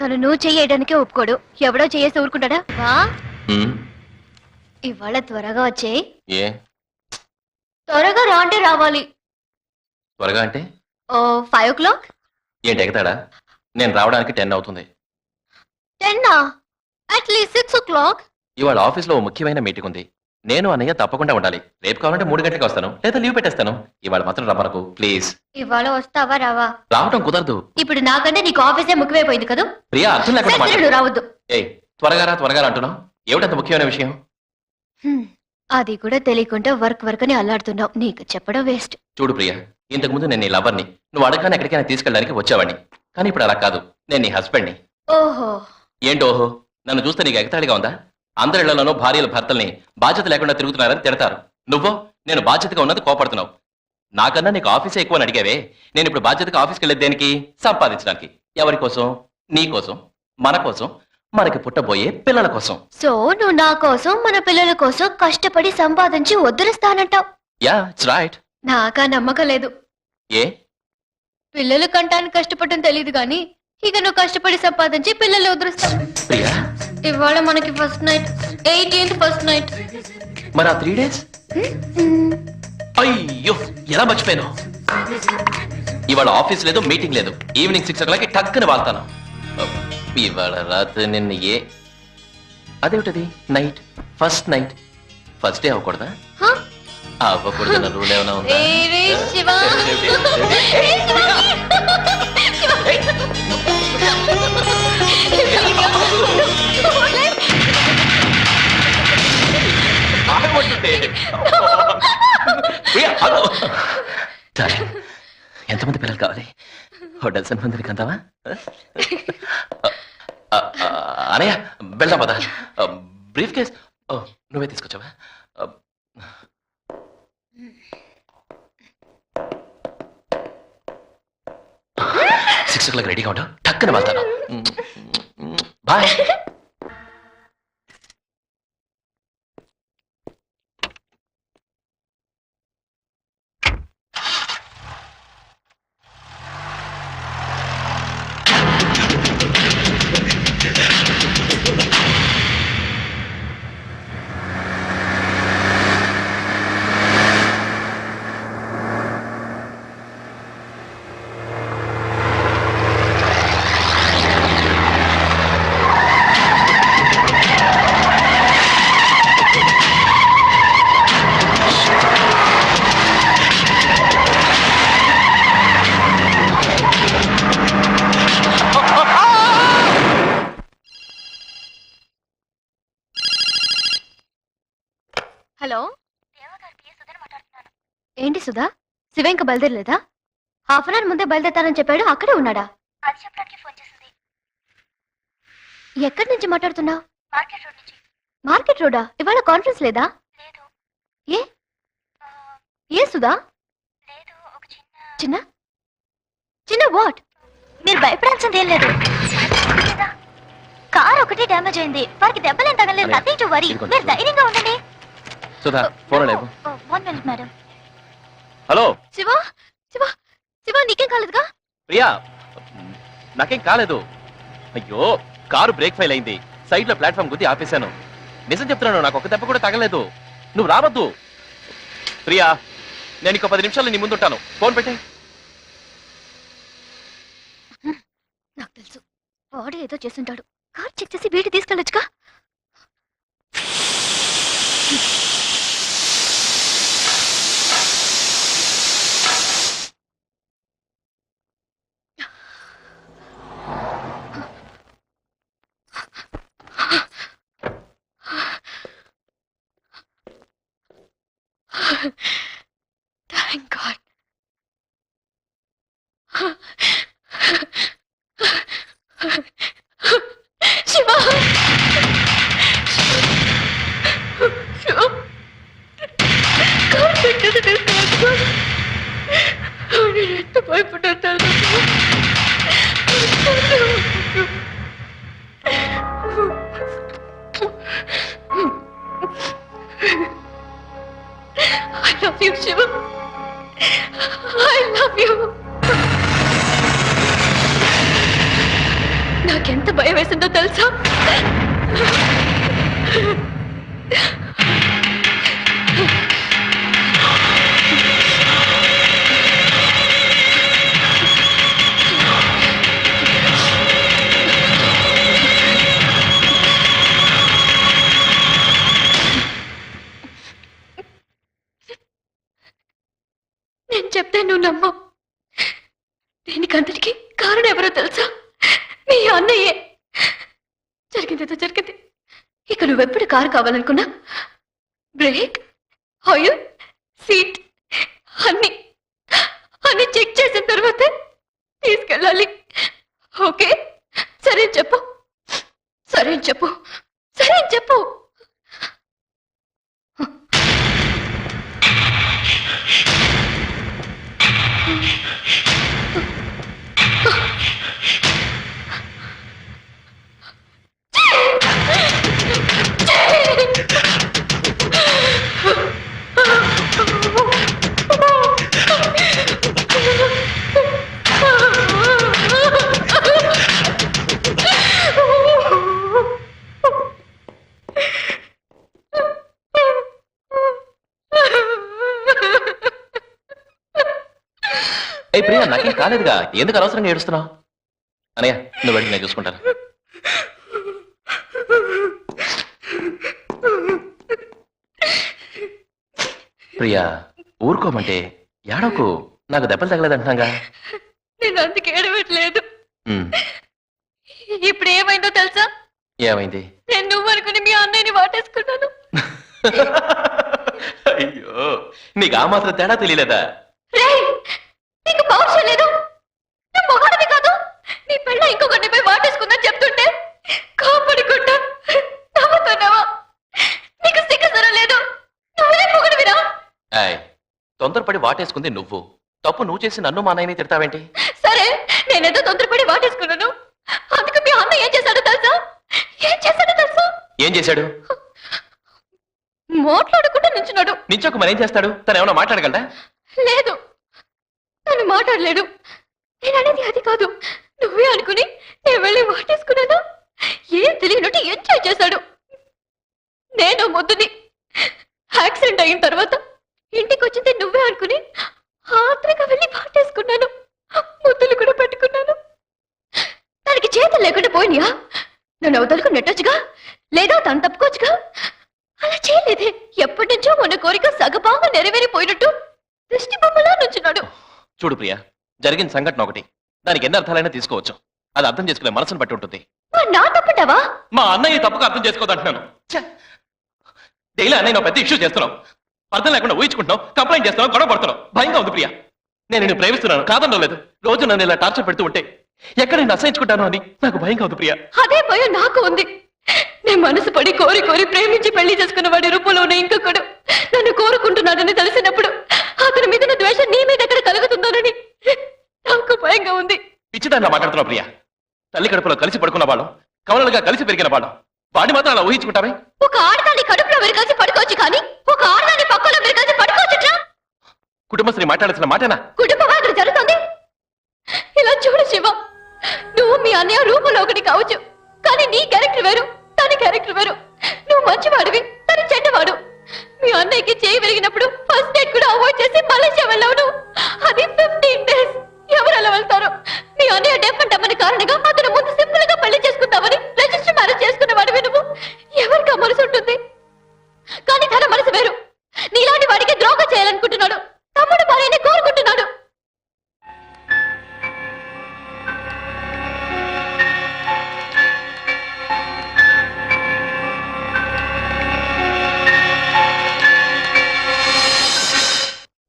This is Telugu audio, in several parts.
తను నువ్వు చేయడానికే ఒప్పుకోడు. ఎవడో చేసి ఊరుకుంటాడా? ఇవాళ త్వరగా వచ్చే. త్వరగా రా అంటే రావాలి. త్వరగా అంటే 5 o'clock. ఏంటి ఎగతాడా? నేను రావడానికి 10 అవుతుంది. 10 అట్లీస్ట్ 6 o'clock. ఇవాళ ఆఫీస్లో ముఖ్యమైన మీటింగ్ ఉంది. నేను అన్నయ్య తప్పకుండా ఉండాలి. రేపు కావాలంటే 3 గంటలకు వస్తాను, లేదా లీవ్ పెట్టేస్తాను. ఇవాళ మాత్రం రమ్మనకు ప్లీజ్. ఇవాళ వస్తావా రావా? రావటం కుదరదు. ఇప్పుడు నాకంటే నీకు ఆఫీసే ముఖ్యమైపోయింది కదా. ప్రియా అర్థం లేకుండా రావద్దు. త్వరగా అంటున్నావు. ఏమిటంత ముఖ్యమైన విషయం? అది కూడా తెలియకుండా వర్క్ అని అల్లాడుతున్నావు. నీకు చెప్పడం వేస్ట్. చూడు ప్రియా, ఇంతకు ముందు నేను నీ లవర్ని. నువ్వు అడగానే ఎక్కడికైనా తీసుకెళ్ళడానికి వచ్చేవాడిని. కానీ ఇప్పుడు అలా కాదు. నేను నీ హస్బెండ్ని. ఓహో. ఏంటోహో? నన్ను చూస్తే నీకు ఎగతాళిగా ఉందా? అందరిళ్లలోనూ భార్యల భర్తల్ని బాధ్యత లేకుండా తిరుగుతున్నారని తిడతారు. నువ్వో నేను బాధ్యతగా ఉన్నది కోపడుతున్నావు. నాకన్నా నీకు ఆఫీసే ఎక్కువ అని అడిగావే. నేను ఇప్పుడు బాధ్యతగా ఆఫీస్కి వెళ్ళేది దేనికి? సంపాదించడానికి. ఎవరి కోసం? నీ కోసం, మన కోసం, మనకి పుట్టబోయే పిల్లల కోసం. సో నువ్వు నా కోసం, మన పిల్లల కోసం కష్టపడి సంపాదించి వదిలిస్తానంటావు. Yeah, it's right. నాకా నమ్మకం లేదు. ఏ? పిల్లలు కంటానికి కష్టపడటం తెలియదు కానీ ఇక నువ్వు కష్టపడి సంపాదించి పిల్లలు వదిలిస్తావు. ప్రియా, ఇవాళ మనకి first night, 18th first night. మరి ఆ 3 days? అయ్యో, ఎలా మర్చిపోయాను. ఇవాళ ఆఫీస్ లేదు, మీటింగ్ లేదు. ఈవినింగ్ 6 o'clock టక్కుని వాళ్తాను. ఇవాళ రాత్రి నిన్న అదేమిటది? Night, first night. First day అవ్వకూడదా? అవ్వకూడదన్న రూల్ ఏమైనా ఉందా? ఎంతమంది పిల్లలు కావాలి? డజన్ మందికి అందావా? అనయ్య వెళ్దాం పదా. బ్రీఫ్ కేస్ నువ్వే తీసుకొచ్చావా? 6 o'clock రెడీగా ఉంటావు. టక్కున వెళ్తాను. బాయ్. హలో, ఏంటి సుధా? శివ ఇంకా బయలుదేరలేదా? హాఫ్ అన్ అవర్ ముందే బయలుదేరతానని చెప్పాడు. అక్కడే ఉన్నాడా? ఎక్కడి నుంచి మాట్లాడుతున్నావు? మార్కెట్ రోడా? ఇవాళ కాన్ఫరెన్స్ లేదా? ఏ ఏ సుధా? చిన్న చిన్న వాట్? మీరు భయపడాల్సింది ఏం లేదు. కార్ ఒకటి డ్యామేజ్ అయింది. వారికి దెబ్బలేం తగలేదు. Nothing to worry. మీరు ధైర్యంగా ఉండండి. సుధా, ఫోన్ లేవు. 1 minute madam. Hello Shiva, Shiva, Shiva, నీకేం కాలేదుగా? ప్రియా, నాకేం కాలేదు. అయ్యో, కారు బ్రేక్ ఫెయిల్ అయింది. సైడ్ లో ప్లాట్ఫామ్ గుద్ది ఆపేశాను. నిజం చెప్తున్నాను, నాకు ఒక దెబ్బ కూడా తగలేదు. నువ్వు రావద్దు ప్రియా. నేను ఇంకో 10 నిమిషాలు నీ ముందుంటాను. ఫోన్ పెట్టే. నాకు తెలుసు, వాడు ఏదో చేస్తుంటాడు. కార్ చెక్ చేసి వీటి తీసుకెళ్ళొచ్చుగా. Thank God. Shiva! Shiva! Come back to the desert. I need to buy for that. I love you, Shiva. I love you. నా నాకెంత భయం వేసిందో తెలుసా? నేను చెప్తే నువ్వు నమ్మవు. దీనికంతటికి కారణం ఎవరో తెలుసా? మీ అన్నయ్యే. జరిగిందేదో జరిగింది. ఇక నువ్వెప్పుడు కారు కావాలనుకున్నా బ్రేక్, ఆయిల్, సీట్ అన్ని అన్ని చెక్ చేసిన తర్వాతే తీసుకెళ్ళాలి. ఓకే? సరే చెప్పు, సరే చెప్పు, సరే చెప్పు. ఏ ప్రియా, నాకేం కాలేదుగా, ఎందుకు అనవసరంగా ఏడుస్తున్నావు? అనయ్య, నువ్వు వెళ్ళి నేను చూసుకుంటాను. ప్రియా, ఊరుకోమంటే ఏడవకు. నాకు దెబ్బలు తగలేదంటున్నాగా. నేను అందుకే ఏడవట్లేదు. ఇప్పుడు ఏమైందో తెలుసా? ఏమైంది? నేను నువ్వు అనుకుని మీ అన్నయ్యని వాటేసుకున్నాను. అయ్యో, నీకు ఆ మాత్రం తేడా తెలియలేదా? నీకు పౌరుషం లేదు. నువ్వు మొగాడివి కాదు. నీ పెళ్ళ ఇంకొకరిని పోయి వాటేసుకుందని చెప్తుంటే కాపాడుకుంటా నవ్వుతున్నావా? నీకు సిగ్గుసరం లేదు. నువ్వే మొగడివిరా. తొందరపడి వాటేసుకుంది నువ్వు. తప్పు నువ్వు చేసి నన్ను మా నాయని తిడతావేంటి? సరే, నేనేదో తొందరపడి వాటేసుకున్నాను. అందుకు మీ అన్న ఏం చేశాడో తెలుసా? ఏం చేశాడు? మాట్లాడకుండా నించున్నాడు. నించోక మరేం చేస్తాడు? తను ఏమైనా మాట్లాడగలడా? లేదు, తను మాట్లాడలేడు. నేను అనేది అది కాదు. నువ్వే అనుకుని నేను వెళ్ళి వాటేసుకున్నాను. ఏం తెలియనట్టు ఎంజాయ్ చేశాడు. నేను ముద్దుని యాక్సిడెంట్ అయిన తర్వాత ఇంటికి వచ్చింది నువ్వే అనుకుని ఆత్రగా వెళ్ళి వాటేసుకున్నాను. ముద్దులు కూడా పెట్టుకున్నాను. తనకి చేతులు లేకుండా పోయినాయా? నన్ను అవతలకు నెట్టొచ్చుగా, లేదా తను తప్పుకోవచ్చుగా. అలా చేయలేదే. ఎప్పటి నుంచో మొన్న కోరిక సగభాగం నెరవేరిపోయినట్టు దృష్టి బొమ్మలా నుంచున్నాడు. చూడు ప్రియా, జరిగిన సంఘటన ఒకటి. దానికి ఎన్ని అర్థాలైనా తీసుకోవచ్చు. అది అర్థం చేసుకునే మనసును బట్టి ఉంటుంది. నా తప్పుంటావా? మా అన్నయ్య తప్పుగా అర్థం చేసుకోదంటున్నాను. డైలీ అన్నయ్య పెద్ద ఇష్యూ చేస్తున్నావు. అర్థం లేకుండా ఊహించుకుంటున్నావు, కంప్లైంట్ చేస్తున్నావు, గొడవ పడుతున్నావు. భయంగా ఉంది ప్రియా. నేను నిన్ను ప్రేమిస్తున్నాను, కాదనడం లేదు. రోజు నన్ను ఇలా టార్చర్ పెడుతూ ఉంటే ఎక్కడ నేను అసహించుకుంటాను అని నాకు భయంగా ఉంది ప్రియా. అదే భయం నాకు ఉంది. నేను మనసు పడి కోరి కోరి ప్రేమించి పెళ్లి చేసుకున్న వాడి రూపంలో ఉన్న ఇంకొకడు నన్ను కోరుకుంటున్నాడని తెలిసినప్పుడు అతని మీద ద్వేషం నీ మీద ఎక్కడ కలుగుతుందోనని నాకు భయంగా ఉంది. పిచ్చిదానిలా మాట్లాడుతున్నావు ప్రియా. తల్లి కడుపులో కలిసి పడుకున్న వాళ్ళు, కవలలుగా కలిసి పెరిగిన వాళ్ళు, వాడి మాత్రం అలా ఊహించుకుంటావే. ఒక ఆడదాన్ని కడుపులో విరగాల్సి పడుకోవచ్చు, కానీ ఒక ఆడదాన్ని పక్కలో విరగాల్సి పడుకోవచ్చు. కుటుంబశ్రీ మాట్లాడాల్సిన మాటనా? కుటుంబం అక్కడ జరుగుతుంది. ఇలా చూడు శివ, నువ్వు మీ అన్నయ్య రూపంలో ఒకటి కావచ్చు, కానీ నీ క్యారెక్టర్ వేరు, తన క్యారెక్టర్ వేరు. నువ్వు మంచివాడివి, తను చెడ్డవాడు. మీ అన్నయ్యకి చేయి విరిగినప్పుడు ఫస్ట్ డేట్ కూడా అవాయిడ్ చేసి మలేషియా వెళ్ళావు నువ్వు. అది 15 days. ఎవరు అలా వెళ్తారు? మీ అన్నయ్య డెఫ్ అండ్ డమ్మని కారణంగా అతను ముందు సింపుల్ గా పెళ్లి చేసుకుందామని రిజిస్టర్ మ్యారేజ్ చేసుకున్నవాడివి నువ్వు. ఎవరికి ఆ మనసు ఉంటుంది? కానీ తన మనసు వేరు. నీలాంటి వాడికి ద్రోహం చేయాలనుకుంటున్నాడు. తమ్ముడు భార్యని కోరుకుంటున్నాడు.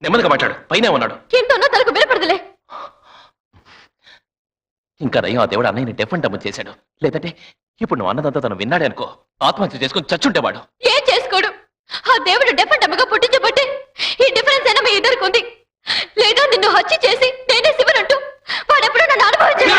నెమ్మదిగా మాట్లాడు, పైనే ఉన్నాడు. ఎంతన్నా తనకు వినపడదులే. ఇంకా నయం, ఆ దేవుడు అన్నయ్యని డెఫ్ అండ్ డమ్ చేశాడు. లేదంటే ఇప్పుడు నువ్వు అన్నదంతా తను విన్నాడే అనుకో, ఆత్మహత్య చేసుకుని చచ్చుంటేవాడు. ఏం చేసుకోడు? ఆ దేవుడు డెఫ్ అండ్ డమ్గా పుట్టించబట్టే ఈ డిఫరెన్స్ అయినా మీ ఇద్దరికి ఉంది. లేదా నిన్ను హత్య చేసి నేనే శివనంటూ వాడెప్పుడు నన్ను అనుభవించాడు.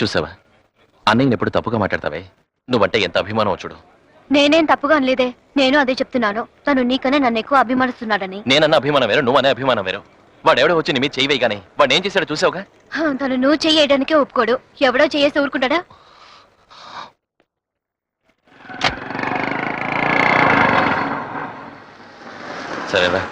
చూసావా అన్నయ్యని ఎప్పుడు తప్పుగా మాట్లాడతావే నువ్వంటే ఎంత అభిమానం చూడు. నేనేం తప్పుగా అనలేదే, నేను అదే చెప్తున్నాను. తను నీకనే నన్ను ఎక్కువ అభిమానిస్తున్నాడని. నేనన్న అభిమానం వేరు, నువ్వు అనే అభిమానం వేరు. వాడు ఎవడో వచ్చి నీ మీద చెయ్యి వేయగానే వాడు ఏం చేశాడో చూసావుగా. తను నువ్వు చెయ్యడానికే ఒప్పుకోడు. ఎవడో చేసి ఊరుకుంటాడా? సరేరా